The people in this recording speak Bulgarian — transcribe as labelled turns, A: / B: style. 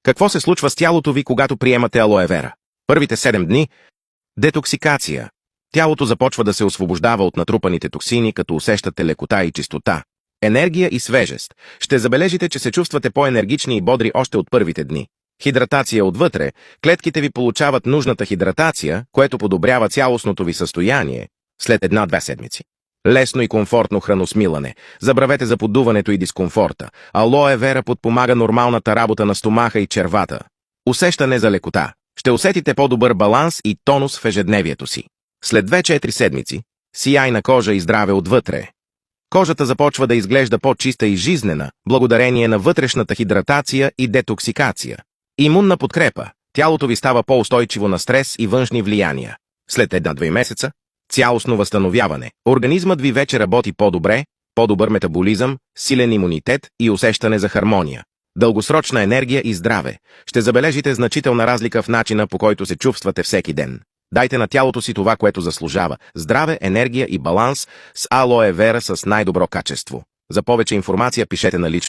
A: Какво се случва с тялото ви, когато приемате алоe вера? Първите 7 дни – детоксикация. Тялото започва да се освобождава от натрупаните токсини, като усещате лекота и чистота. Енергия и свежест. Ще забележите, че се чувствате по-енергични и бодри още от първите дни. Хидратация отвътре. Клетките ви получават нужната хидратация, което подобрява цялостното ви състояние след 1-2 седмици. Лесно и комфортно храносмилане. Забравете за подуването и дискомфорта. Алоe вера подпомага нормалната работа на стомаха и червата. Усещане за лекота. Ще усетите по-добър баланс и тонус в ежедневието си. След 2-4 седмици, сияйна кожа и здраве отвътре. Кожата започва да изглежда по-чиста и жизнена, благодарение на вътрешната хидратация и детоксикация. Имунна подкрепа. Тялото ви става по-устойчиво на стрес и външни влияния. След 1-2 месеца, цялостно възстановяване. Организмът ви вече работи по-добре, по-добър метаболизъм, силен имунитет и усещане за хармония. Дългосрочна енергия и здраве. Ще забележите значителна разлика в начина, по който се чувствате всеки ден. Дайте на тялото си това, което заслужава. Здраве, енергия и баланс с алоe вера с най-добро качество. За повече информация пишете на лично.